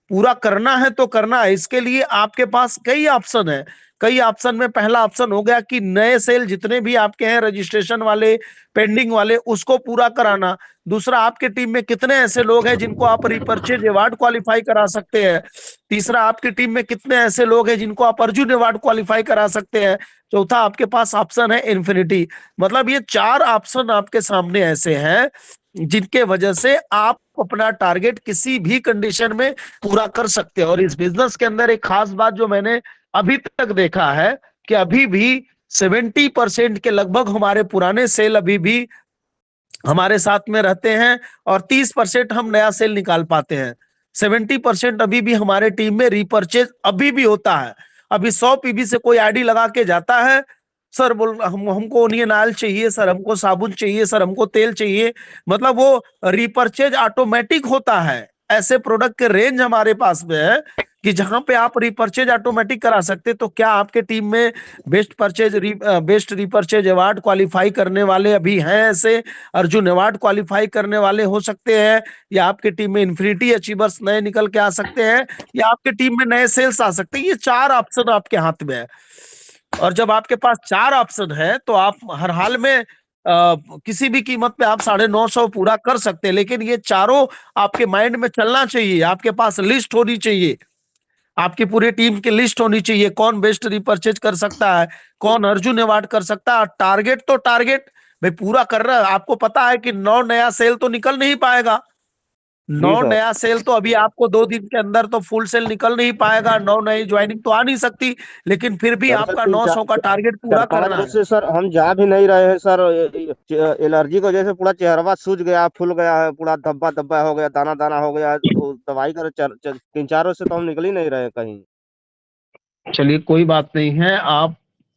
पूरा करना है तो करना है। इसके लिए आपके पास कई ऑप्शन है। कई ऑप्शन में पहला ऑप्शन हो गया कि नए सेल जितने भी आपके हैं रजिस्ट्रेशन वाले, पेंडिंग वाले, उसको पूरा कराना। दूसरा, आपके टीम में कितने ऐसे लोग हैं जिनको आप रिपर्चेज अवार्ड क्वालिफाई करा सकते हैं। तीसरा, आपकी टीम में कितने ऐसे लोग हैं जिनको आप अर्जुन अवार्ड क्वालिफाई करा सकते हैं। चौथा, आपके पास ऑप्शन है इन्फिनिटी। मतलब ये 4 ऑप्शन आपके सामने ऐसे हैं जिनके वजह से आप अपना टारगेट किसी भी कंडीशन में पूरा कर सकते हैं। और इस बिजनेस के अंदर एक खास बात जो मैंने अभी तक देखा है कि अभी भी 70% के लगभग हमारे पुराने सेल अभी भी हमारे साथ में रहते हैं, और 30% हम नया सेल निकाल पाते हैं। 70% अभी भी हमारे टीम में रिपर्चेज अभी भी होता है। अभी 100 पीबी से कोई आईडी लगा के जाता है, सर बोल हमको ओनियन ऑयल चाहिए, सर हमको साबुन चाहिए, सर हमको तेल चाहिए। मतलब वो रिपर्चेज ऑटोमेटिक होता है। ऐसे प्रोडक्ट के रेंज हमारे पास में है कि जहां पे आप रिपर्चेज ऑटोमेटिक करा सकते। तो क्या आपके टीम में बेस्ट रिपर्चेज अवार्ड क्वालिफाई करने वाले अभी हैं ऐसे, अर्जुन अवार्ड क्वालिफाई करने वाले हो सकते हैं, या आपके टीम में इन्फिनिटी अचीवर्स नए निकल के आ सकते हैं, या आपके टीम में नए सेल्स आ सकते हैं। ये 4 ऑप्शन आपके हाथ में है। और जब आपके पास 4 ऑप्शन है तो आप हर हाल में किसी भी कीमत पे आप 950 पूरा कर सकते हैं। लेकिन ये चारों आपके माइंड में चलना चाहिए। आपके पास लिस्ट होनी चाहिए, आपकी पूरी टीम की लिस्ट होनी चाहिए, कौन बेस्ट रिपर्चेज कर सकता है, कौन अर्जुन अवार्ड कर सकता है। टारगेट तो टारगेट भाई पूरा कर रहा है। आपको पता है कि 9 नया सेल तो निकल नहीं पाएगा। जी 9 सर। नया सेल तो अभी आपको 2 दिन के अंदर तो फुल सेल निकल नहीं पाएगा। 9 नई ज्वाइनिंग तो आ नहीं सकती। लेकिन फिर भी सर आपका तीन 900 का टारगेट चार पूरा पांच करना रोज है। से सर हम जा भी नहीं रहे हैं सर। एलर्जी की वजह से पूरा चेहरा सूज गया, फूल गया है, पूरा धब्बा धब्बा हो गया, दाना दाना हो गया। वो दवाई कर 3-4 रोज से तो हम निकल ही नहीं रहे कहीं। चलिए कोई बात नहीं है।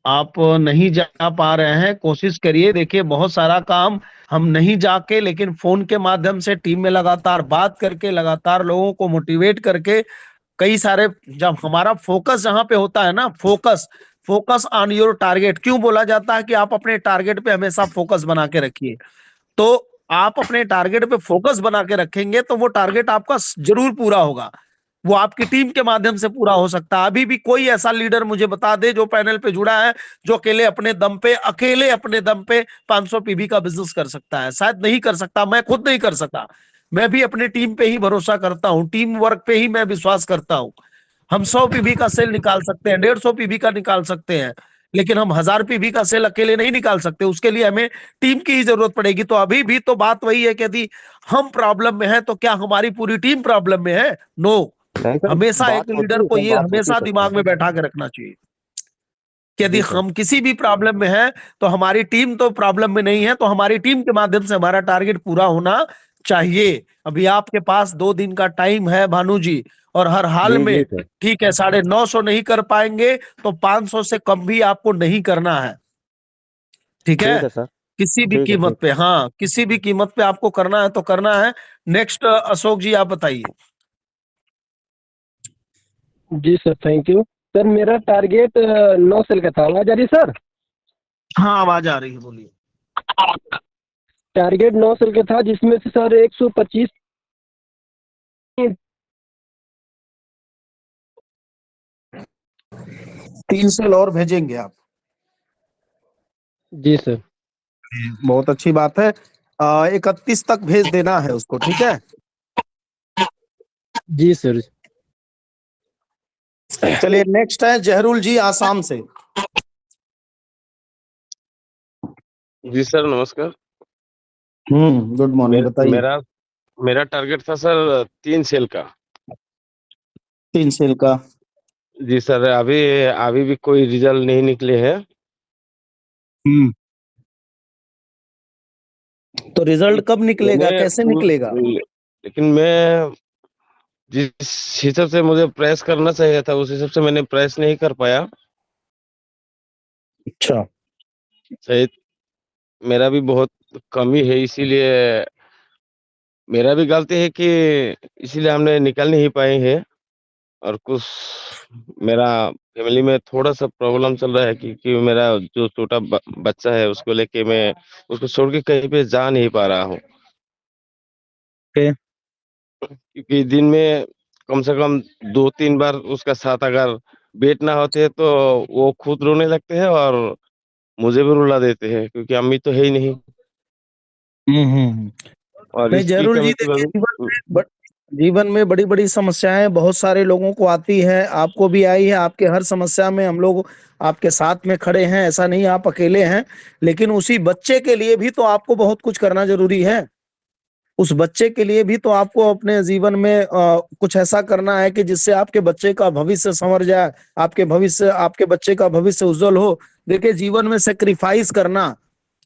आप नहीं जा पा रहे हैं, कोशिश करिए। देखिए बहुत सारा काम हम नहीं जाके, लेकिन फोन के माध्यम से टीम में लगातार बात करके, लगातार लोगों को मोटिवेट करके, कई सारे, जब हमारा फोकस जहां पे होता है ना, focus focus on your target, क्यों बोला जाता है कि आप अपने टारगेट पे हमेशा फोकस बना के रखिए। तो आप अपने टारगेट पे फोकस बना के रखेंगे तो वो टारगेट आपका जरूर पूरा होगा। वो आपकी टीम के माध्यम से पूरा हो सकता है। अभी भी कोई ऐसा लीडर मुझे बता दे जो पैनल पे जुड़ा है, जो अकेले अपने दम पे 500 पीबी का बिजनेस कर सकता है। शायद नहीं कर सकता, मैं खुद नहीं कर सका। मैं भी अपनी टीम पे ही भरोसा करता हूँ, टीम वर्क पे ही मैं विश्वास करता हूँ। हम 100 पीबी का सेल निकाल सकते हैं, 150 पीबी का निकाल सकते हैं, लेकिन हम 1000 पीबी का सेल अकेले नहीं निकाल सकते। उसके लिए हमें टीम की ही जरूरत पड़ेगी। तो अभी भी तो बात वही है कि यदि हम प्रॉब्लम में हैं तो क्या हमारी पूरी टीम प्रॉब्लम में है? नो। नहीं सर, हमेशा एक बात होती लीडर है को सर, ये बात होती है हमेशा सबकी। दिमाग में बैठा के रखना चाहिए कि यदि जी सर। हम किसी भी प्रॉब्लम में हैं तो हमारी टीम तो प्रॉब्लम में नहीं है, तो हमारी टीम के माध्यम से हमारा टारगेट पूरा होना चाहिए। अभी आपके पास 2 दिन का टाइम है भानु जी, और हर हाल जी जी में, सर। ठीक है, 950 नहीं कर पाएंगे तो 500 से कम भी आपको नहीं करना है। ठीक है? ठीक है सर। किसी भी ठीक है कीमत ठीक। पे, हाँ, किसी भी कीमत पे आपको करना है तो करना है। नेक्स्ट अशोक जी आप बताइए। जी सर, थैंक यू। सर मेरा टारगेट 9 सेल का था। आवाज आ रही है सर? हाँ आवाज आ रही है, बोलिए। टारगेट 9 सेल का था, जिसमें से सर 125। 3 सेल और भेजेंगे आप? जी सर। बहुत अच्छी बात है। 31 तक भेज देना है उसको, ठीक है? जी सर। चलिए नेक्स्ट है जहरूल जी आसाम से। जी सर, नमस्कार। गुड मॉर्निंग, बताइए। मेरा मेरा टारगेट था सर 3 सेल का। 3 सेल का? जी सर, अभी अभी भी कोई रिजल्ट नहीं निकले हैं। हम्म तो रिजल्ट कब निकलेगा, मैंने कैसे निकलेगा? लेकिन मैं जिस हिसाब से मुझे प्रेस करना चाहिए था उस हिसाब से मैंने प्रेस नहीं कर पाया। अच्छा। शायद मेरा भी बहुत कमी है, इसीलिए मेरा भी गलती है कि इसीलिए हमने निकल नहीं पाए हैं। और कुछ मेरा फैमिली में थोड़ा-सा प्रॉब्लम चल रहा है, क्योंकि मेरा जो छोटा बच्चा है उसको लेके मैं उसको छोड़ के कहीं पे जा नहीं पा रहा हूँ। ओके। क्योंकि दिन में कम से कम 2-3 बार उसका साथ अगर बेट ना होते तो वो खुद रोने लगते हैं और मुझे भी रुला देते हैं क्योंकि अम्मी तो है ही नहीं हम्म। और नहीं, इसकी जरूर जी, कमी की देखिए वजह। जीवन में बड़ी बड़ी समस्याएं बहुत सारे लोगों को आती है, आपको भी आई है। आपके हर समस्या में हम लोग आपके साथ में खड़े हैं, ऐसा नहीं आप अकेले हैं। लेकिन उसी बच्चे के लिए भी तो आपको बहुत कुछ करना जरूरी है। उस बच्चे के लिए भी तो आपको अपने जीवन में कुछ ऐसा करना है कि जिससे आपके बच्चे का भविष्य संवर जाए, आपके बच्चे का भविष्य उज्जवल हो। देखिए, जीवन में सेक्रीफाइस करना,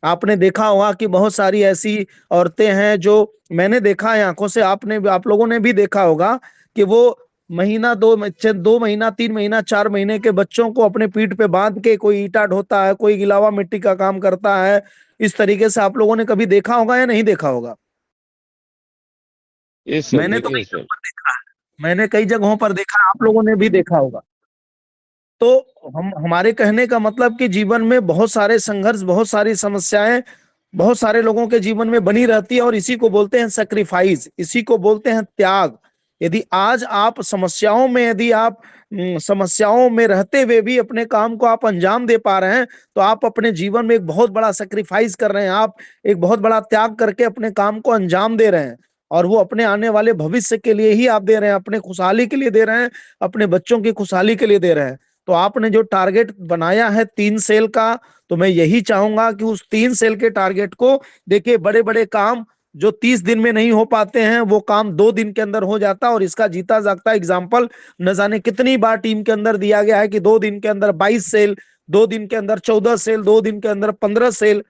आपने देखा होगा कि बहुत सारी ऐसी औरतें हैं जो, मैंने देखा है आंखों से, आप लोगों ने भी देखा होगा कि वो महीना 2 महीना 3 महीना 4 महीने के बच्चों को अपने पीठ पे बांध के कोई ईंटा ढोता है, कोई गिलावा मिट्टी का काम करता है। इस तरीके से आप लोगों ने कभी देखा होगा या नहीं देखा होगा? ये सर मैंने तो देखिए कई सर, जगहों पर देखा है। मैंने कई जगहों पर देखा, आप लोगों ने भी देखा होगा। तो हम हमारे कहने का मतलब कि जीवन में बहुत सारे संघर्ष, बहुत सारी समस्याएं बहुत सारे लोगों के जीवन में बनी रहती है, और इसी को बोलते हैं सेक्रीफाइस, इसी को बोलते हैं त्याग। यदि आज आप समस्याओं में, यदि आप समस्याओं में रहते हुए भी अपने काम को आप अंजाम दे पा रहे हैं, तो आप अपने जीवन में एक बहुत बड़ा सेक्रीफाइस कर रहे हैं। आप एक बहुत बड़ा त्याग करके अपने काम को अंजाम दे रहे हैं, और वो अपने आने वाले भविष्य के लिए ही आप दे रहे हैं, अपने खुशहाली के लिए दे रहे हैं, अपने बच्चों की खुशहाली के लिए दे रहे हैं। तो आपने जो टारगेट बनाया है 3 सेल का, तो मैं यही चाहूंगा कि उस 3 सेल के टारगेट को, देखिए, बड़े बड़े काम जो 30 दिन में नहीं हो पाते हैं, वो काम 2 दिन के अंदर हो जाता है। और इसका जीता जागता एग्जाम्पल न जाने कितनी बार टीम के अंदर दिया गया है कि 2 दिन के अंदर 22 सेल, 2 दिन के अंदर 14 सेल, 2 दिन के अंदर 15 सेल,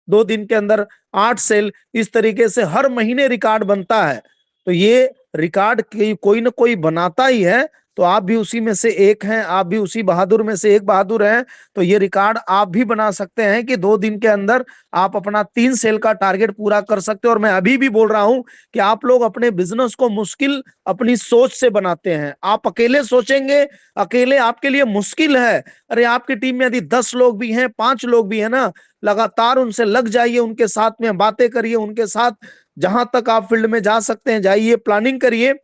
2 दिन के अंदर 8 सेल। इस तरीके से हर महीने रिकॉर्ड बनता है। तो ये रिकॉर्ड कोई ना कोई बनाता ही है। तो आप भी उसी में से एक हैं, आप भी उसी बहादुर में से एक बहादुर हैं। तो ये रिकॉर्ड आप भी बना सकते हैं कि 2 दिन के अंदर आप अपना 3 सेल का टारगेट पूरा कर सकते हो। और मैं अभी भी बोल रहा हूं कि आप लोग अपने बिजनेस को मुश्किल अपनी सोच से बनाते हैं। आप अकेले सोचेंगे, अकेले आपके लिए मुश्किल है। अरे, आपकी टीम में यदि 10 लोग भी हैं, 5 लोग भी हैं ना, लगातार उनसे लग जाइए, उनके साथ में बातें करिए, उनके साथ जहां तक आप फील्ड में जा सकते हैं जाइए, प्लानिंग करिए,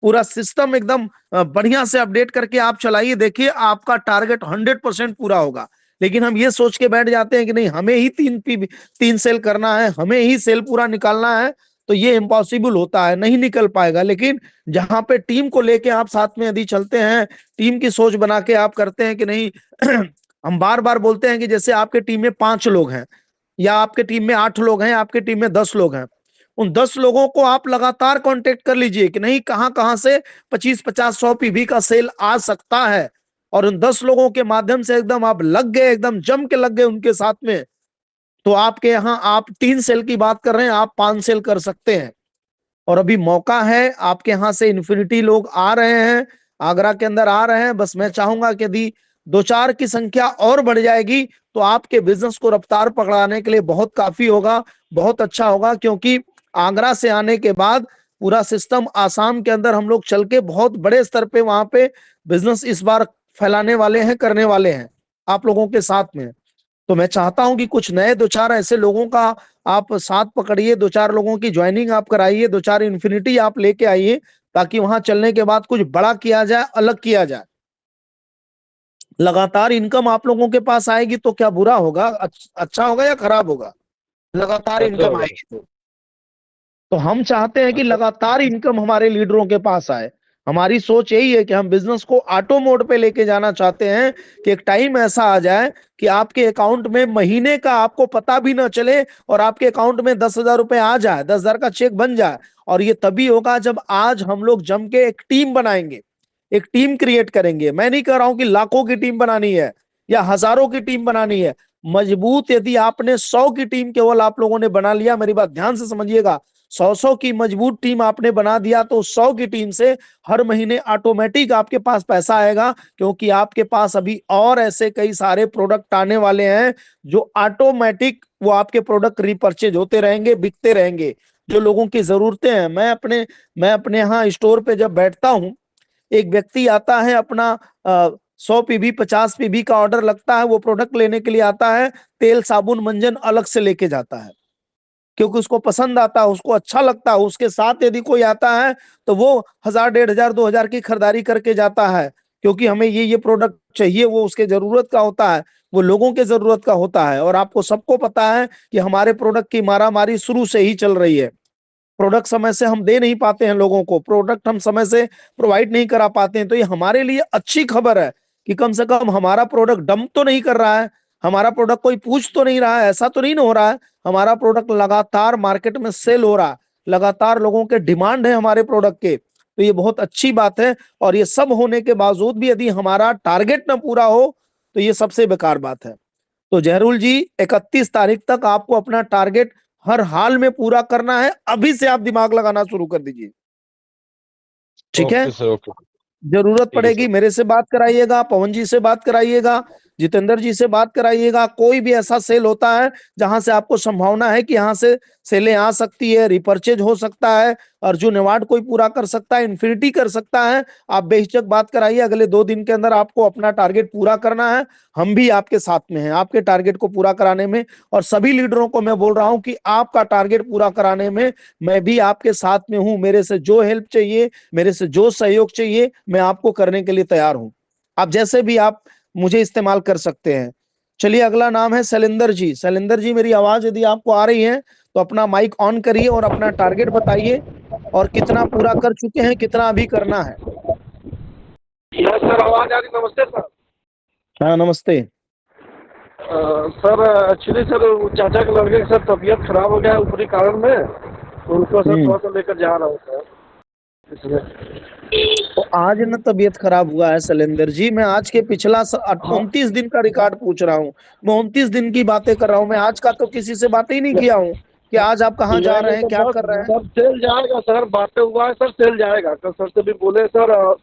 पूरा सिस्टम एकदम बढ़िया से अपडेट करके आप चलाइए। देखिए, आपका टारगेट 100% पूरा होगा। लेकिन हम ये सोच के बैठ जाते हैं कि नहीं, हमें ही 3 सेल करना है, हमें ही सेल पूरा निकालना है। तो ये इम्पॉसिबल होता है, नहीं निकल पाएगा। लेकिन जहां पे टीम को लेके आप साथ में यदि चलते हैं, टीम की सोच बना के आप करते हैं कि नहीं, हम बार बार बोलते हैं कि जैसे आपके टीम में 5 लोग हैं, या आपके टीम में 8 लोग हैं, आपके टीम में 10 लोग हैं, उन 10 लोगों को आप लगातार कांटेक्ट कर लीजिए कि नहीं, कहां कहां से 25, 50, 100 पीवी का सेल आ सकता है। और उन 10 लोगों के माध्यम से एकदम आप लग गए, एकदम जम के लग गए उनके साथ में। तो आपके यहाँ, आप 3 सेल की बात कर रहे हैं, आप 5 सेल कर सकते हैं। और अभी मौका है, आपके यहाँ से इन्फिनिटी लोग आ रहे हैं, आगरा के अंदर आ रहे हैं। बस मैं चाहूंगा कि यदि 2-4 की संख्या और बढ़ जाएगी, तो आपके बिजनेस को रफ्तार पकड़ाने के लिए बहुत काफी होगा, बहुत अच्छा होगा। क्योंकि आगरा से आने के बाद पूरा सिस्टम आसाम के अंदर हम लोग चल के बहुत बड़े स्तर पे वहां पे बिजनेस इस बार फैलाने वाले हैं, करने वाले हैं आप लोगों के साथ में। तो मैं चाहता हूं कि कुछ नए 2-4 ऐसे लोगों का आप साथ पकड़िए, 2-4 लोगों की ज्वाइनिंग आप कराइए, 2-4 इन्फिनिटी आप लेके आइए, ताकि वहां चलने के बाद कुछ बड़ा किया जाए, अलग किया जाए। लगातार इनकम आप लोगों के पास आएगी तो क्या बुरा होगा? अच्छा होगा या खराब होगा? लगातार अच्छा इनकम होगा सर। आएगी तो हम चाहते हैं कि अच्छा। लगातार इनकम हमारे लीडरों के पास आए। हमारी सोच यही है कि हम बिजनेस को ऑटो मोड पे लेके जाना चाहते हैं कि एक टाइम ऐसा आ जाए कि आपके अकाउंट में महीने का आपको पता भी ना चले, और आपके अकाउंट में 10,000 रुपए आ जाए, 10,000 का चेक बन जाए। और ये तभी होगा जब आज हम लोग जम के एक टीम बनाएंगे, एक टीम क्रिएट करेंगे। मैं नहीं कह रहा हूं कि लाखों की टीम बनानी है या हजारों की टीम बनानी है। मजबूत, यदि आपने 100 की टीम केवल आप लोगों ने बना लिया, मेरी बात ध्यान से समझिएगा, 100 की मजबूत टीम आपने बना दिया, तो 100 की टीम से हर महीने ऑटोमेटिक आपके पास पैसा आएगा। क्योंकि आपके पास अभी और ऐसे कई सारे प्रोडक्ट आने वाले हैं जो ऑटोमेटिक वो आपके प्रोडक्ट रिपर्चेज होते रहेंगे, बिकते रहेंगे। जो लोगों की जरूरतें हैं, मैं अपने यहाँ स्टोर पे जब बैठता हूँ, एक व्यक्ति आता है, अपना 100 पीवी 50 पीवी का ऑर्डर लगता है, वो प्रोडक्ट लेने के लिए आता है, तेल साबुन मंजन अलग से लेके जाता है। क्योंकि उसको पसंद आता है, उसको अच्छा लगता है। उसके साथ यदि कोई आता है तो वो 1000, 1500, 2000 की खरीदारी करके जाता है, क्योंकि हमें ये प्रोडक्ट चाहिए। वो उसके जरूरत का होता है, वो लोगों के जरूरत का होता है। और आपको सबको पता है कि हमारे प्रोडक्ट की मारामारी शुरू से ही चल रही है। प्रोडक्ट समय से हम दे नहीं पाते हैं लोगों को, प्रोडक्ट हम समय से प्रोवाइड नहीं करा पाते हैं। तो ये हमारे लिए अच्छी खबर है कि कम से कम हमारा प्रोडक्ट डंप तो नहीं कर रहा है, हमारा प्रोडक्ट कोई पूछ तो नहीं रहा है, ऐसा तो नहीं हो रहा है। हमारा प्रोडक्ट लगातार मार्केट में सेल हो रहा है, लगातार लोगों के डिमांड है हमारे प्रोडक्ट के। तो ये बहुत अच्छी बात है। और ये सब होने के बावजूद भी यदि हमारा टारगेट ना पूरा हो तो ये सबसे बेकार बात है। तो जहरूल जी, 31 तारीख तक आपको अपना टारगेट हर हाल में पूरा करना है। अभी से आप दिमाग लगाना शुरू कर दीजिए, ठीक है? Okay sir, okay. जरूरत ठीक है सर। पड़ेगी मेरे से बात कराइएगा, पवन जी से बात कराइएगा, जितेंद्र जी से बात कराइएगा। कोई भी ऐसा सेल होता है जहां से आपको संभावना है कि यहाँ से सेलें आ सकती है, रिपर्चेज हो सकता है, अर्जुन अवार्ड कोई पूरा कर सकता है, इन्फिनिटी कर सकता है, आप बेहिचक बात कराइए। अगले 2 दिन के अंदर आपको अपना टारगेट पूरा करना है। हम भी आपके साथ में हैं आपके टारगेट को पूरा कराने में। और सभी लीडरों को मैं बोल रहा हूं कि आपका टारगेट पूरा कराने में मैं भी आपके साथ में हूं। मेरे से जो हेल्प चाहिए, मेरे से जो सहयोग चाहिए, मैं आपको करने के लिए तैयार हूं। आप जैसे भी आप मुझे इस्तेमाल कर सकते हैं। चलिए, अगला नाम है शैलेंद्र जी। शैलेंद्र जी, मेरी आवाज यदि आपको आ रही है तो अपना माइक ऑन करिए और अपना टारगेट बताइए, और कितना पूरा कर चुके हैं, कितना अभी करना है। यस सर, आवाज आ रही। नमस्ते सर। हाँ, नमस्ते। सर एक्चुअली सर वो चाचा के लड़के की सर तबीयत खराब हो गया है ऊपरी कारण में, तो उनको सर थोड़ा सा लेकर जा रहा हूँ सर इसमें। तो आज ना तबीयत खराब हुआ है शैलेंद्र जी। मैं आज के पिछला 29 दिन का रिकॉर्ड पूछ रहा हूँ। मैं 29 दिन की बातें कर रहा हूँ। मैं आज का तो किसी से बातें ही नहीं किया हूँ कि आज आप कहाँ जा रहे हैं, क्या कर रहे हैं। सर सेल जाएगा सर, बातें हुआ है सर, सेल जाएगा। कल सर से भी बोले सर,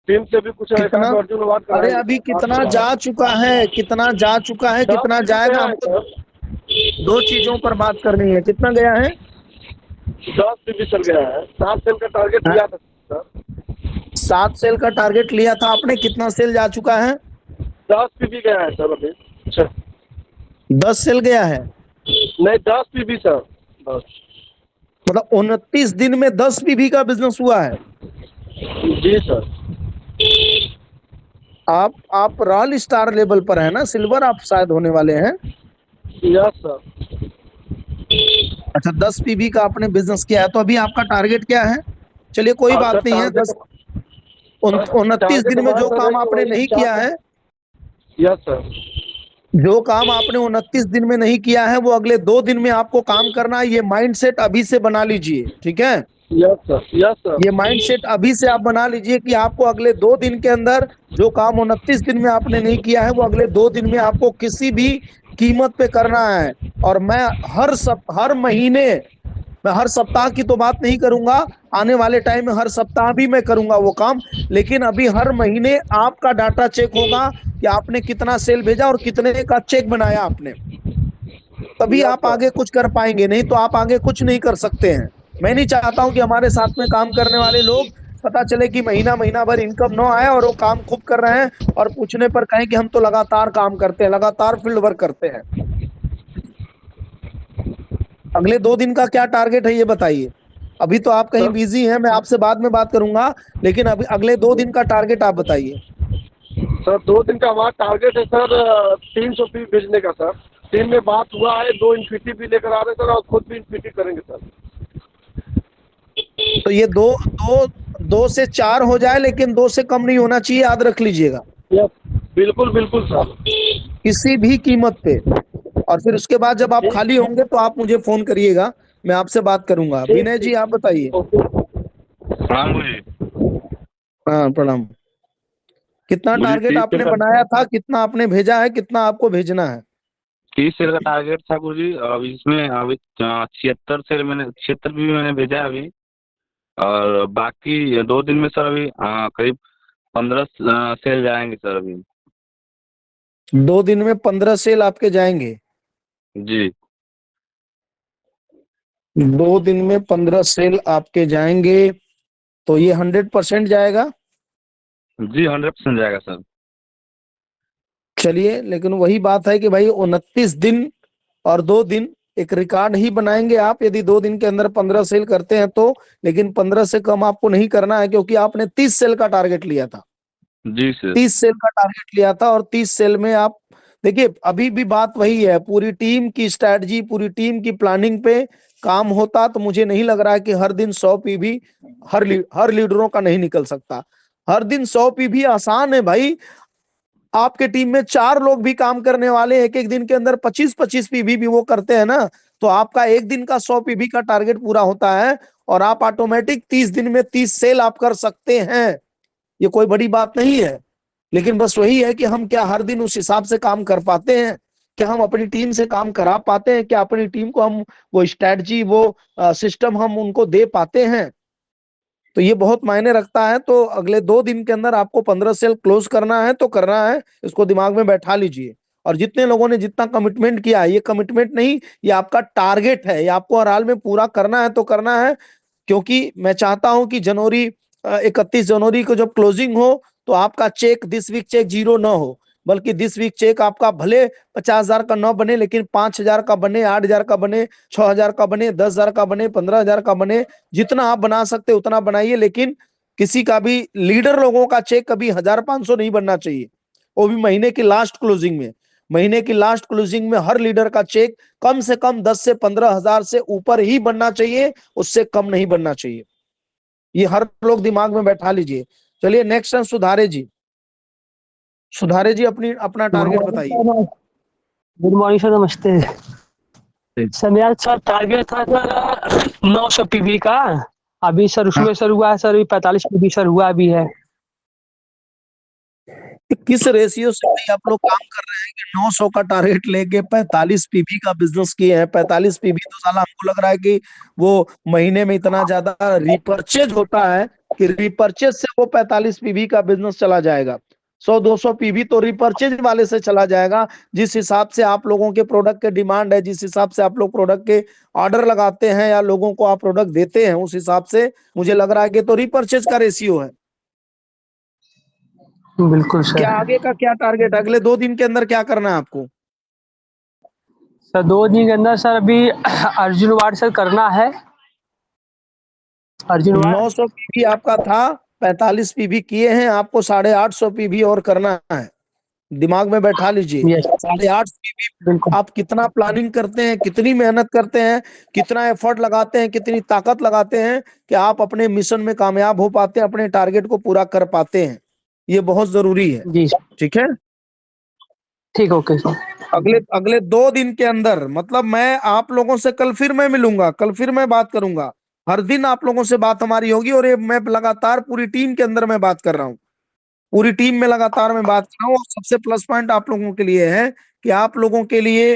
टीम से भी कुछ कितना? अर्जुन अवार्ड अरे कराएंगे अभी सर, कितना जा चुका है, कितना जा चुका है, कितना जाएगा? हमको 2 चीजों पर बात करनी है। कितना गया है? 10 भी चल गया है। 7 सेल का टारगेट दिया था सर। 7 सेल का टारगेट लिया था आपने, कितना सेल जा चुका है? 10 भी गया है सर अभी। अच्छा, 10 सेल गया है? नहीं 10 भी सर, 10। मतलब 29 दिन में 10 पीवी का बिजनेस हुआ है। जी सर। आप रॉयल स्टार लेवल पर है ना, सिल्वर आप शायद होने वाले हैं। Yes sir. अच्छा, 10 पीवी का आपने बिजनेस किया है। तो अभी आपका टारगेट क्या है? चलिए कोई बात नहीं है। 29 दिन में जो काम आपने नहीं किया है, यस सर। जो काम आपने 29 दिन में नहीं किया है, वो अगले 2 दिन में आपको काम करना है। ये माइंडसेट अभी से बना लीजिए, ठीक है? Yes sir, yes sir. ये माइंडसेट अभी से आप बना लीजिए कि आपको अगले 2 दिन के अंदर जो काम 29 दिन में आपने नहीं किया है, वो अगले 2 दिन में आपको किसी भी कीमत पे करना है। और मैं हर महीने, मैं हर सप्ताह की तो बात नहीं करूंगा, आने वाले टाइम में हर सप्ताह भी मैं करूंगा वो काम। लेकिन अभी हर महीने आपका डाटा चेक होगा कि आपने कितना सेल भेजा और कितने का चेक बनाया आपने। तभी आप आगे कुछ कर पाएंगे, नहीं तो आप आगे कुछ नहीं कर सकते हैं। मैं नहीं चाहता हूं कि हमारे साथ में काम करने वाले लोग पता चले कि महीना भर इनकम न आए और वो काम खूब कर रहे हैं और पूछने पर कहें कि हम तो लगातार काम करते हैं, लगातार फील्ड वर्क करते हैं। अगले 2 दिन का क्या टारगेट है ये बताइए। अभी तो आप कहीं बिजी हैं, मैं आपसे बाद में बात करूंगा, लेकिन अभी अगले 2 दिन का टारगेट आप बताइए। सर 2 दिन का हमारा टारगेट है सर 300 पीस भेजने का सर। टीम में बात हुआ है, 2 इन्फिनिटी भी लेकर आ रहे हैं सर, और खुद भी इन्फिनिटी करेंगे सर। तो ये 2 से 4 हो जाए, लेकिन 2 से कम नहीं होना चाहिए, याद रख लीजिएगा। यस, बिल्कुल बिल्कुल सर, किसी भी कीमत पे। और फिर उसके बाद जब आप खाली होंगे तो आप मुझे फोन करिएगा, मैं आपसे बात करूंगा। विनय जी, आप बताइए। हाँ, प्रणाम। कितना टारगेट आपने बनाया था, कितना आपने भेजा है, कितना आपको भेजना है? 30 सेल का टारगेट था गुरुजी। अब इसमें अभी 76 भी मैंने भेजा है अभी। और बाकी 2 दिन में सर अभी करीब 15 सेल जाएंगे सर अभी। 2 दिन में 15 सेल आपके जाएंगे? जी 2 दिन में 15 सेल आपके जाएंगे, तो ये 100% जाएगा? जी 100% जाएगा सर। चलिए, लेकिन वही बात है कि भाई 29 दिन और 2 दिन एक रिकॉर्ड ही बनाएंगे आप, यदि 2 दिन के अंदर 15 सेल करते हैं तो, लेकिन 15 से कम आपको नहीं करना है, क्योंकि आपने 30 सेल का टारगेट लिया था। जी सर। 30 सेल का टारगेट लिया था और 30 सेल में आप देखिए, अभी भी बात वही है, पूरी टीम की स्ट्रैटेजी, पूरी टीम की प्लानिंग पे काम होता तो मुझे नहीं लग रहा है कि हर दिन 100 पीवी हर लीडरों का नहीं निकल सकता। हर दिन 100 पीवी आसान है भाई। आपके टीम में 4 लोग भी काम करने वाले, एक एक दिन के अंदर 25-25 पीवी भी वो करते हैं ना, तो आपका एक दिन का 100 पीवी का टारगेट पूरा होता है और आप ऑटोमेटिक 30 दिन में 30 सेल आप कर सकते हैं। ये कोई बड़ी बात नहीं है, लेकिन बस वही है कि हम क्या हर दिन उस हिसाब से काम कर पाते हैं, क्या हम अपनी टीम से काम करा पाते हैं, क्या अपनी टीम को हम वो स्ट्रेटजी, वो सिस्टम हम उनको दे पाते हैं। तो ये बहुत मायने रखता है। तो अगले 2 दिन के अंदर आपको 15 सेल क्लोज करना है तो करना है, इसको दिमाग में बैठा लीजिए। और जितने लोगों ने जितना कमिटमेंट किया है, ये कमिटमेंट नहीं, ये आपका टारगेट है, ये आपको हर हाल में पूरा करना है तो करना है। क्योंकि मैं चाहता हूं कि जनवरी 31 जनवरी को जब क्लोजिंग हो तो आपका चेक दिस वीक चेक 0 ना हो, बल्कि दिस वीक चेक आपका भले 50,000 का न बने, लेकिन 5,000 का बने, 8,000 का बने, 6,000 का बने, 10,000 का बने, 15,000 का बने। जितना आप बना सकते उतना बनाइए, लेकिन किसी का भी लीडर लोगों का चेक कभी 1,500 नहीं बनना चाहिए, वो भी महीने की लास्ट क्लोजिंग में। महीने की लास्ट क्लोजिंग में हर लीडर का चेक कम से कम 10 से 15,000 से ऊपर ही बनना चाहिए, उससे कम नहीं बनना चाहिए। ये हर लोग दिमाग में बैठा लीजिए। चलिए नेक्स्ट है सुधारे जी। सुधारे जी अपना टारगेट बताइए। गुड मॉर्निंग सर, नमस्ते सर। मेरा सर टारगेट था सर 900 पीवी का। अभी सर उसमें सर हुआ है सर, अभी 45 पीवी सर हुआ भी है। किस रेशियो से भाई आप लोग काम कर रहे हैं कि 900 का टारगेट लेके 45 पीवी का बिजनेस किए हैं? 45 पीवी तो साला हमको लग रहा है कि वो महीने में इतना ज्यादा रिपर्चेज होता है कि रिपर्चेज से वो 45 पीवी का बिजनेस चला जाएगा। 100-200 पीवी तो रिपर्चेज वाले से चला जाएगा। जिस हिसाब से आप लोगों के प्रोडक्ट के डिमांड है, जिस हिसाब से आप लोग प्रोडक्ट के ऑर्डर लगाते हैं या लोगों को आप प्रोडक्ट देते हैं, उस हिसाब से मुझे लग रहा है कि तो रिपर्चेज का रेशियो है। बिल्कुल सर। क्या आगे का क्या टारगेट, अगले 2 दिन के अंदर क्या करना है आपको? सर 2 दिन के अंदर सर अभी अर्जुन वार्ड सर करना है। अर्जुन वार्ड 900 पीवी आपका था, 45 पीवी किए हैं, आपको 850 पीवी और करना है। दिमाग में बैठा लीजिए। यस 850 पीवी बिल्कुल। आप कितना प्लानिंग करते हैं, कितनी मेहनत करते हैं, कितना एफर्ट लगाते हैं, कितनी ताकत लगाते हैं कि आप अपने मिशन में कामयाब हो पाते हैं, अपने टारगेट को पूरा कर पाते हैं। ये बहुत जरूरी है। जी सर ठीक है। ठीक, ओके सर। अगले 2 दिन के अंदर, मतलब मैं आप लोगों से कल फिर मैं मिलूंगा, कल फिर मैं बात करूंगा। हर दिन आप लोगों से बात हमारी होगी और ये मैं लगातार पूरी टीम के अंदर मैं बात कर रहा हूँ, पूरी टीम में लगातार मैं बात कर रहा हूँ। और सबसे प्लस पॉइंट आप लोगों के लिए है कि आप लोगों के लिए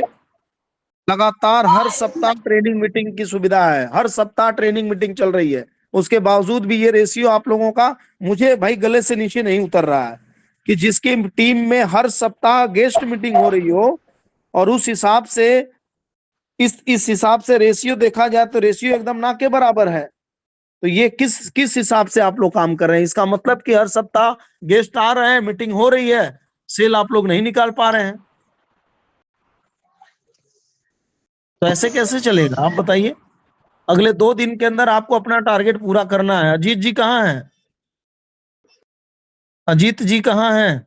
लगातार हर सप्ताह ट्रेनिंग मीटिंग की सुविधा है, हर सप्ताह ट्रेनिंग मीटिंग चल रही है। उसके बावजूद भी ये रेशियो आप लोगों का मुझे भाई गले से नीचे नहीं उतर रहा है कि जिसकी टीम में हर सप्ताह गेस्ट मीटिंग हो रही हो और उस हिसाब से इस हिसाब से रेशियो देखा जाए तो रेशियो एकदम ना के बराबर है। तो ये किस हिसाब से आप लोग काम कर रहे हैं? इसका मतलब कि हर सप्ताह गेस्ट आ रहे हैं, मीटिंग हो रही है, सेल आप लोग नहीं निकाल पा रहे हैं। तो ऐसे कैसे चलेगा आप बताइए? अगले 2 दिन के अंदर आपको अपना टारगेट पूरा करना है। अजीत जी कहाँ हैं? अजीत जी कहाँ हैं?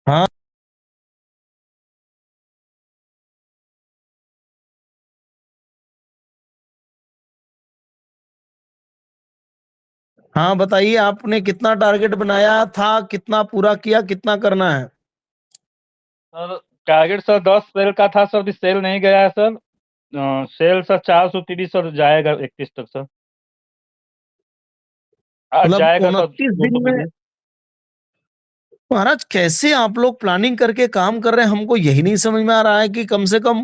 हाँ हाँ बताइए, आपने कितना टारगेट बनाया था, कितना पूरा किया, कितना करना है? सर टारगेट सर 10 सेल का था सर, अभी सेल नहीं गया है सर। सेल सर 430 सर जाएगा 31 तक सर। आज मतलब जाएगा सर 29 2 दिन में। महाराज कैसे आप लोग प्लानिंग करके काम कर रहे हैं, हमको यही नहीं समझ में आ रहा है कि कम से कम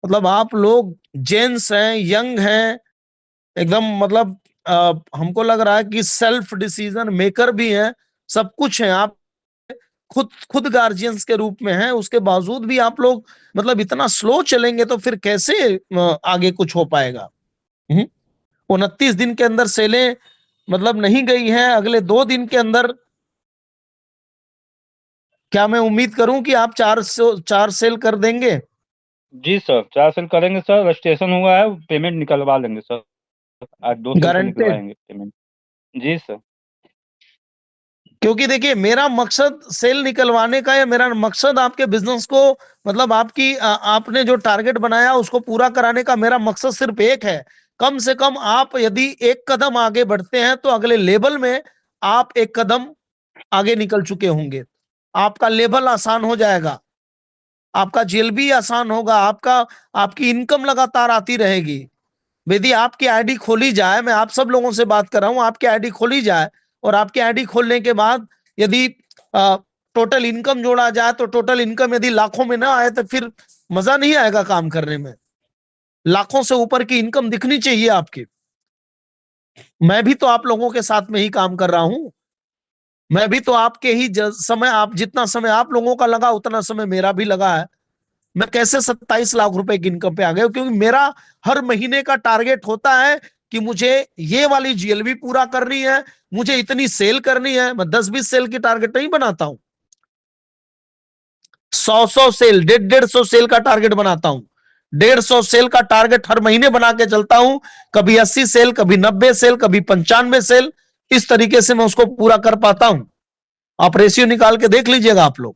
मतलब आप लोग जेंट्स हैं, यंग हैं, एकदम मतलब हमको लग रहा है कि सेल्फ डिसीजन मेकर भी हैं, सब कुछ है। आप खुद खुद गार्जियंस के रूप में हैं, उसके बावजूद भी आप लोग मतलब इतना स्लो चलेंगे तो फिर कैसे आगे कुछ हो पाएगा? 29 दिन के अंदर सेलें मतलब नहीं गई हैं, अगले 2 दिन के अंदर क्या मैं उम्मीद करूं कि आप 4 सेल कर देंगे? जी सर, 4 सेल करेंगे सर, रजिस्ट्रेशन हुआ है, पेमेंट निकलवा लेंगे सर। आज 2 सेल का गारंटेड? निकलवाएंगे पेमेंट। जी सर। क्योंकि देखिए मेरा मकसद सेल निकलवाने का, या मेरा मकसद आपके बिजनेस को, मतलब आपने जो टारगेट बनाया उसको पूरा कराने का मेरा मकसद सिर्फ एक है। कम से कम आप यदि एक कदम आगे बढ़ते हैं तो अगले लेवल में आप एक कदम आगे निकल चुके होंगे। आपका लेवल आसान हो जाएगा, आपका जेल भी आसान होगा, आपकी इनकम लगातार आती रहेगी। यदि आपकी आईडी खोली जाए, मैं आप सब लोगों से बात कर रहा हूं, आपकी आईडी खोली जाए और आपकी आईडी खोलने के बाद यदि टोटल इनकम जोड़ा जाए तो टोटल इनकम यदि लाखों में ना आए तो फिर मजा नहीं आएगा काम करने में। लाखों से ऊपर की इनकम दिखनी चाहिए आपकी। मैं भी तो आप लोगों के साथ में ही काम कर रहा हूं। मैं भी तो आपके ही समय, आप जितना समय आप लोगों का लगा उतना समय मेरा भी लगा है। मैं कैसे 27 लाख रुपए की इनकम पे आ गया? क्योंकि मेरा हर महीने का टारगेट होता है कि मुझे ये वाली जीएलबी पूरा करनी है, मुझे इतनी सेल करनी है। मैं 10-20 सेल की टारगेट नहीं बनाता हूं, 100 सेल, 150 सेल का टारगेट बनाता हूं। 150 सेल का टारगेट हर महीने बना के चलता हूं। कभी 80 सेल, कभी 90 सेल, कभी 95 सेल। इस तरीके से मैं उसको पूरा कर पाता हूं। आप रेशियो निकाल के देख लीजिएगा आप लोग।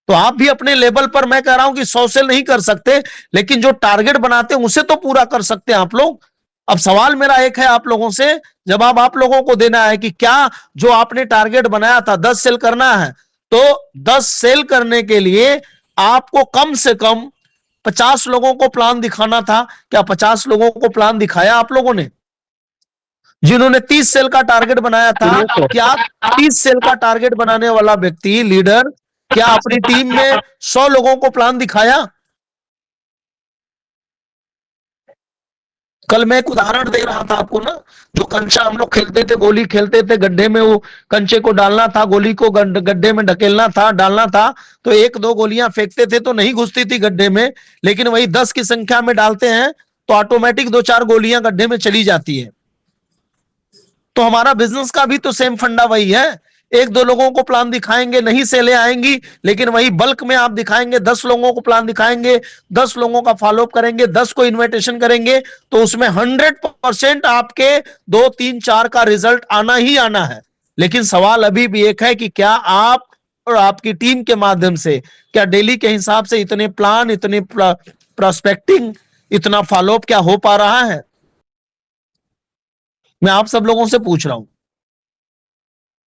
तो आप भी अपने लेवल पर, मैं कह रहा हूं कि 100 सेल नहीं कर सकते, लेकिन जो टारगेट बनाते हैं उसे तो पूरा कर सकते हैं आप लोग। अब सवाल मेरा एक है आप लोगों से, जवाब आप लोगों को देना है कि क्या जो आपने टारगेट बनाया था 10 सेल करना है, तो 10 सेल करने के लिए आपको कम से कम 50 लोगों को प्लान दिखाना था। क्या 50 लोगों को प्लान दिखाया आप लोगों ने? जिन्होंने 30 सेल का टारगेट बनाया था, क्या 30 सेल का टारगेट बनाने वाला व्यक्ति, लीडर, क्या अपनी टीम में 100 लोगों को प्लान दिखाया? कल मैं एक उदाहरण दे रहा था आपको ना, जो कंचा हम लोग खेलते थे, गोली खेलते थे, गड्ढे में वो कंचे को डालना था, गोली को गड्ढे में ढकेलना था, डालना था, तो 1-2 गोलियां फेंकते थे तो नहीं घुसती थी गड्ढे में, लेकिन वही 10 की संख्या में डालते हैं तो ऑटोमेटिक 2-4 गोलियां गड्ढे में चली जाती है। तो हमारा बिजनेस का भी तो सेम फंडा वही है। 1-2 लोगों को प्लान दिखाएंगे, नहीं सेलें आएंगी, लेकिन वही बल्क में आप दिखाएंगे, 10 लोगों को प्लान दिखाएंगे, 10 लोगों का फॉलोअप करेंगे, 10 को इन्विटेशन करेंगे, तो उसमें 100% आपके 2-3-4 का रिजल्ट आना ही आना है। लेकिन सवाल अभी भी एक है कि क्या आप और आपकी टीम के माध्यम से, क्या डेली के हिसाब से इतने प्लान, इतने प्रोस्पेक्टिंग, इतना फॉलोअप क्या हो पा रहा है? मैं आप सब लोगों से पूछ रहा हूं।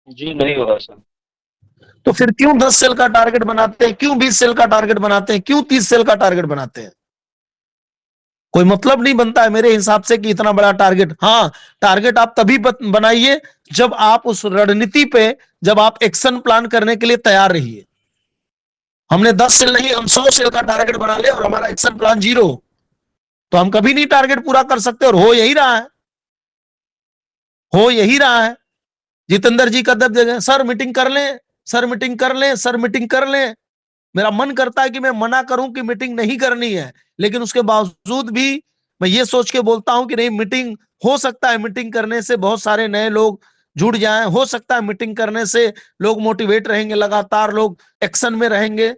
जी नहीं हो रहा सर। तो फिर क्यों 10 सेल का टारगेट बनाते हैं, क्यों 20 सेल का टारगेट बनाते हैं, क्यों 30 सेल का टारगेट बनाते हैं? कोई मतलब नहीं बनता है मेरे हिसाब से कि इतना बड़ा टारगेट। हाँ, टारगेट आप तभी बनाइए जब आप उस रणनीति पे, जब आप एक्शन प्लान करने के लिए तैयार रहिए। हमने 10 सेल नहीं, हम 100 सेल का टारगेट बना ले और हमारा एक्शन प्लान 0, तो हम कभी नहीं टारगेट पूरा कर सकते। और हो यही रहा है, हो यही रहा है। जितेंद्र जी का दब जगह, सर मीटिंग कर लें, सर मीटिंग कर लें, सर मीटिंग कर लें। मेरा मन करता है कि मैं मना करूं कि मीटिंग नहीं करनी है, लेकिन उसके बावजूद भी मैं ये सोच के बोलता हूं कि नहीं, मीटिंग हो सकता है, मीटिंग करने से बहुत सारे नए लोग जुड़ जाएं, हो सकता है मीटिंग करने से लोग मोटिवेट रहेंगे, लगातार लोग एक्शन में रहेंगे।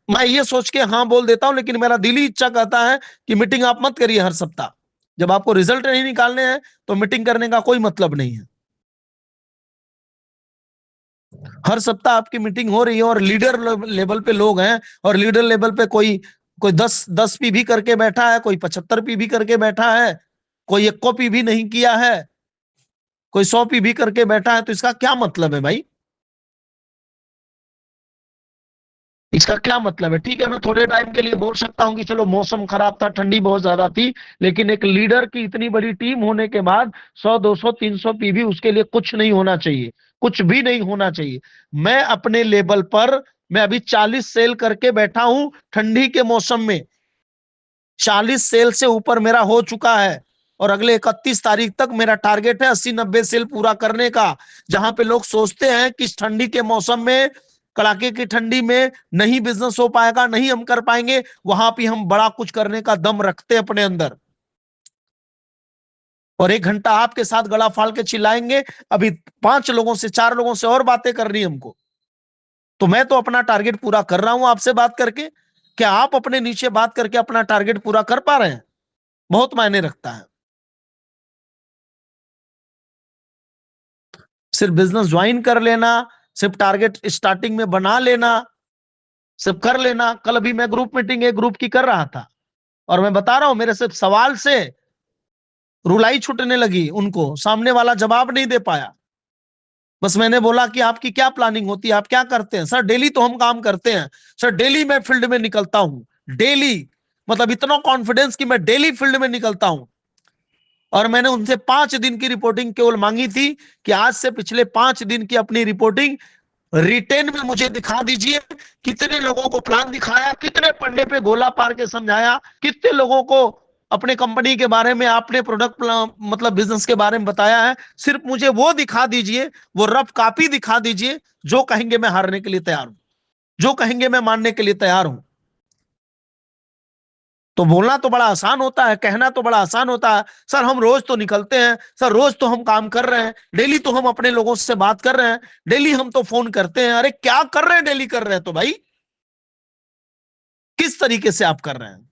मैं ये सोच के हाँ बोल देता हूं, लेकिन मेरा दिली इच्छा कहता है कि मीटिंग आप मत करिए हर सप्ताह। जब आपको रिजल्ट नहीं निकालने हैं तो मीटिंग करने का कोई मतलब नहीं है। हर सप्ताह आपकी मीटिंग हो रही है और लीडर लेवल पे लोग हैं, और लीडर लेवल पे कोई कोई 10 पीवी करके बैठा है, कोई 75 पीवी करके बैठा है, कोई 1 पीवी नहीं किया है, कोई 100 पीवी करके बैठा है। तो इसका क्या मतलब है भाई? इसका क्या मतलब है? ठीक है, मैं थोड़े टाइम के लिए बोल सकता हूं कि चलो मौसम खराब था, ठंडी बहुत ज्यादा थी, लेकिन एक लीडर की इतनी बड़ी टीम होने के बाद 100, 200, 300 पीवी उसके लिए कुछ नहीं होना चाहिए, कुछ भी नहीं होना चाहिए। मैं अपने लेवल पर, मैं अभी 40 सेल करके बैठा हूं ठंडी के मौसम में। 40 सेल से ऊपर मेरा हो चुका है और अगले 31 तारीख तक मेरा टारगेट है 80-90 सेल पूरा करने का। जहां पे लोग सोचते हैं कि इस ठंडी के मौसम में, कड़ाके की ठंडी में नहीं बिजनेस हो पाएगा, नहीं हम कर पाएंगे, वहां पे हम बड़ा कुछ करने का दम रखते हैं अपने अंदर। और 1 घंटा आपके साथ गला फाड़ के चिल्लाएंगे। अभी 5 लोगों से, 4 लोगों से और बातें करनी हमको, तो मैं तो अपना टारगेट पूरा कर रहा हूं आपसे बात करके। क्या आप अपने नीचे बात करके अपना टारगेट पूरा कर पा रहे हैं? बहुत मायने रखता है। सिर्फ बिजनेस ज्वाइन कर लेना, सिर्फ टारगेट स्टार्टिंग में बना लेना, सिर्फ कर लेना। कल अभी मैं ग्रुप मीटिंग एक ग्रुप की कर रहा था और मैं बता रहा हूं, मेरे सिर्फ सवाल से रुलाई छूटने लगी, उनको सामने वाला जवाब नहीं दे पाया। बस मैंने बोला कि आपकी क्या प्लानिंग होती है, आप क्या करते हैं? सर डेली तो हम काम करते हैं सर, डेली मैं फील्ड में निकलता हूं, डेली, मतलब इतना कॉन्फिडेंस कि मैं डेली फील्ड में निकलता हूं। और मैंने उनसे 5 दिन की रिपोर्टिंग केवल मांगी थी कि आज से पिछले 5 दिन की अपनी रिपोर्टिंग रिटेन में मुझे दिखा दीजिए। कितने लोगों को प्लान दिखाया, कितने पन्ने पे गोला पार के समझाया, कितने लोगों को अपने कंपनी के बारे में, आपने प्रोडक्ट मतलब बिजनेस के बारे में बताया है। सिर्फ मुझे वो दिखा दीजिए, वो रफ कॉपी दिखा दीजिए। जो कहेंगे मैं हारने के लिए तैयार हूं, जो कहेंगे मैं मानने के लिए तैयार हूं। तो बोलना तो बड़ा आसान होता है, कहना तो बड़ा आसान होता है। सर हम रोज तो निकलते हैं, सर रोज तो हम काम कर रहे हैं, डेली तो हम अपने लोगों से बात कर रहे हैं, डेली हम तो फोन करते हैं। अरे क्या कर रहे हैं? डेली कर रहे हैं तो भाई किस तरीके से आप कर रहे हैं?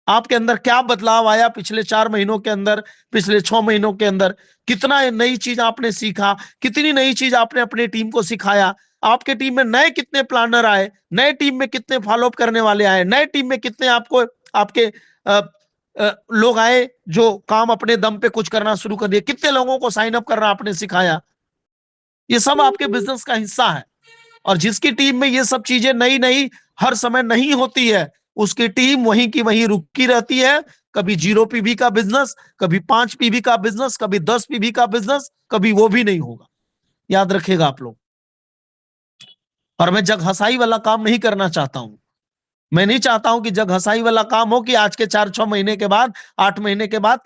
आपके अंदर क्या बदलाव आया पिछले 4 महीनों के अंदर, पिछले 6 महीनों के अंदर? कितना नई चीज आपने सीखा, कितनी नई चीज आपने अपनी टीम को सिखाया? आपके टीम में नए कितने प्लानर आए, नए टीम में कितने फॉलोअप करने वाले आए, नए टीम में कितने आपको आपके लोग आए जो काम अपने दम पे कुछ करना शुरू कर दिए, कितने लोगों को साइन अप करना आपने सिखाया? ये सब आपके बिजनेस का हिस्सा है। और जिसकी टीम में ये सब चीजें नई नई हर समय नहीं होती है, उसकी टीम वहीं की वहीं रुकी रहती है। कभी 0 पीवी का बिजनेस, कभी 5 पीवी का बिजनेस, कभी 10 पीवी का बिजनेस, कभी वो भी नहीं होगा। याद रखिएगा आप लोग। और मैं जग हसाई वाला काम नहीं करना चाहता हूं। मैं नहीं चाहता हूं कि जग हसाई वाला काम हो कि आज के 4-6 महीने के बाद, 8 महीने के बाद